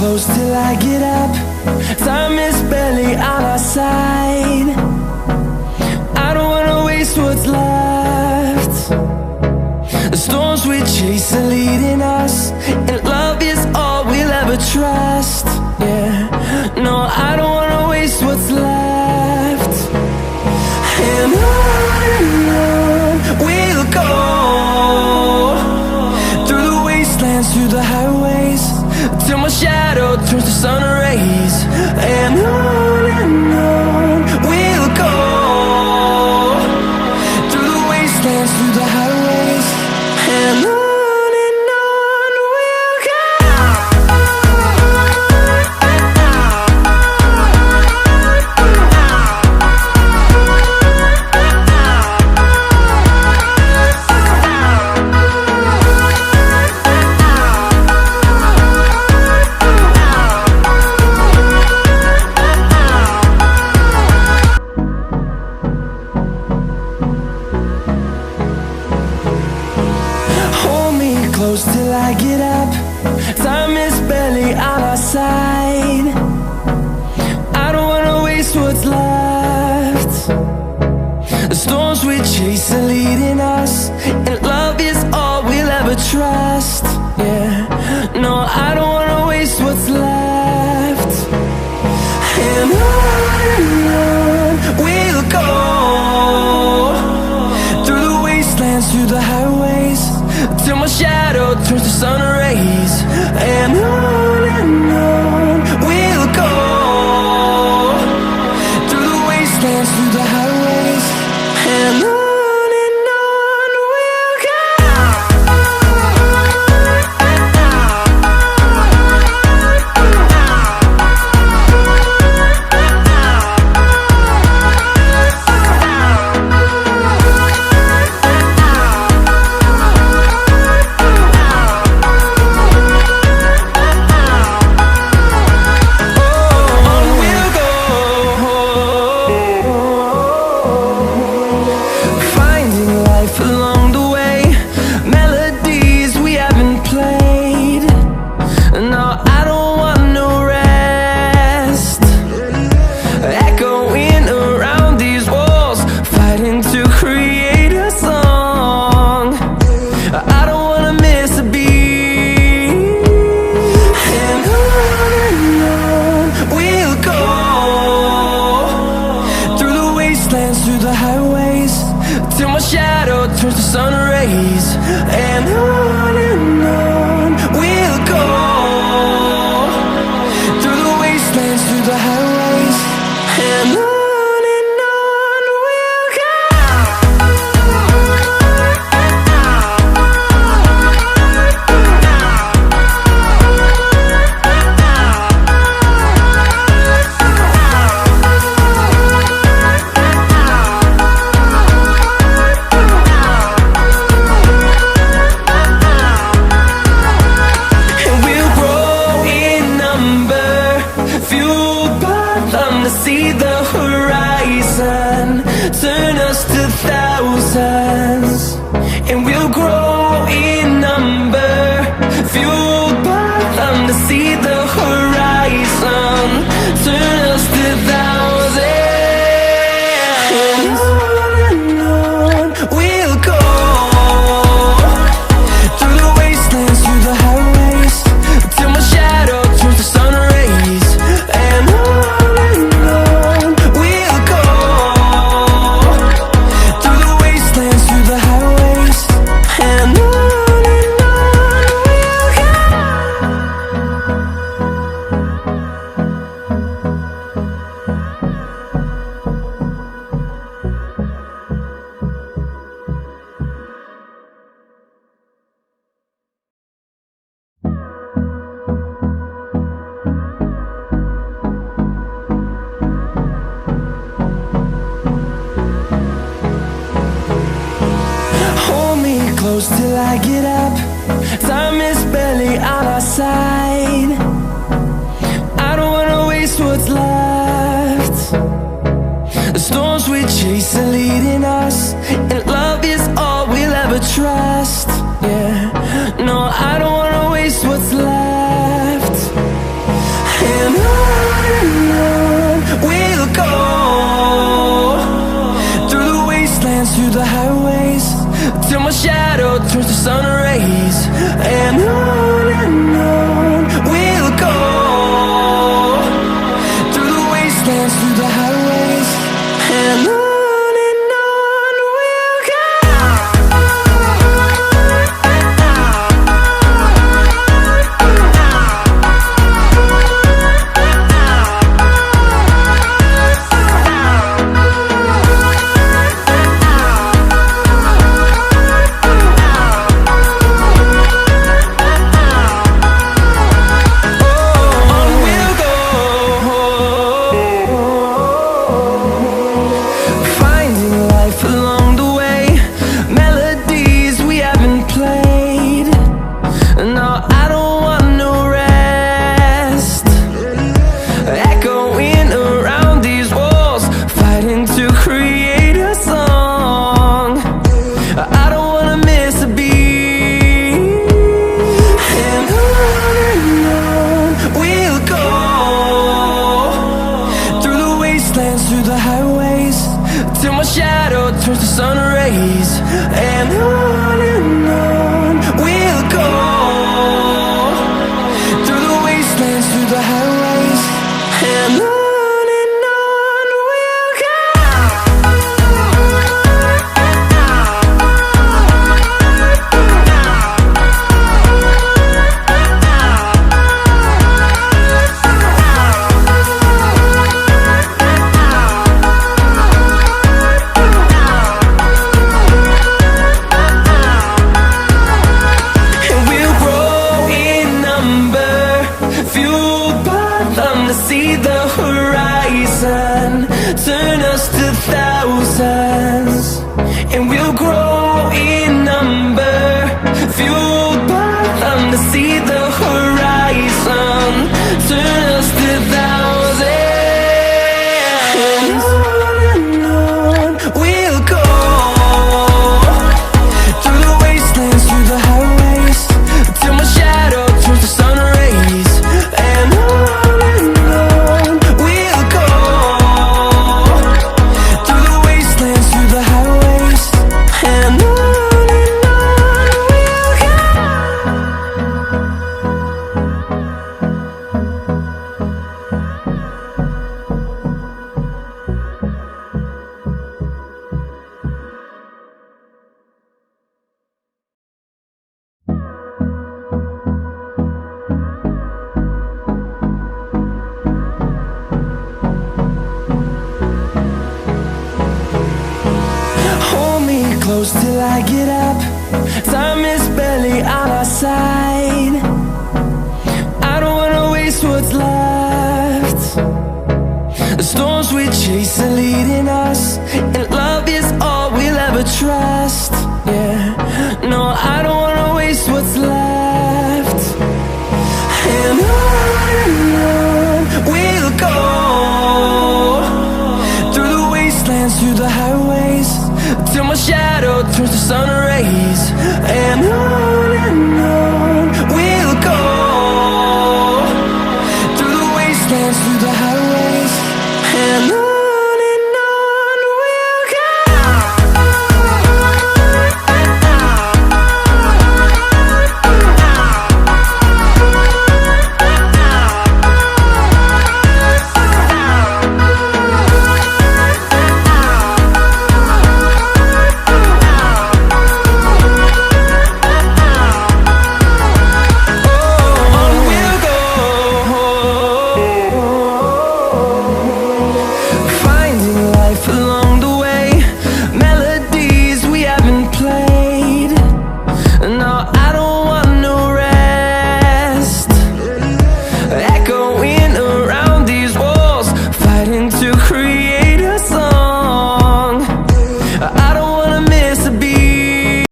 close till I get up. Time is barely on our side. I don't wanna waste what's left. The storms we chase are leading us, and love is all we'll ever trust. Yeah, no, I don't wanna waste what's left. And on we'll go, through the wastelands, through the highways, till my shadow turns to sun rays. And on we'll go, through the wastelands, through the highways, and on we'll go. Close till I get up. Time is barely on our side. I don't wanna waste what's left. The storms we chase are leading us, and love is all we'll ever trust. Yeah, no, I don't wanna waste what's left. And on we'll go, through the wastelands, through the highways, till my shadow turns to sun rays. And on we'll go, through the wastelands, through the highways, and on we'll go. Through the highways, till my shadow turns to sun rays. And on we'll go, through the wastelands, through the highways, and on we'll go. See the horizon turn us to thousands, and we'll grow in number, fueled by them. To see the horizon turn us to thousands, and on we'll go, through the wastelands, through the highways, till my shadow turns to sun rays. And close till I get up. Time is barely on our side. I don't wanna waste what's left. The storms we chase are leading us, and love is all we'll ever trust. Yeah, no, I don't wanna waste what's left. wastelands, through the highways, and on we'll go. Through the highways, till my shadow turns to sun rays, and on we'll go. Through the wastelands, through the highways, and on we'll go. See the horizon, turn us to thousands, and we'll grow in number, fueled by them to see the horizon, turn us to thousands, and on we'll go. Through the wastelands, through the highways, till my shadow turns to sun rays, and on close till I get up. Time is barely on our side. I don't wanna waste what's left. The storms we chase are leading us, and love is all we'll ever trust. Yeah, no, I don't wanna waste what's left.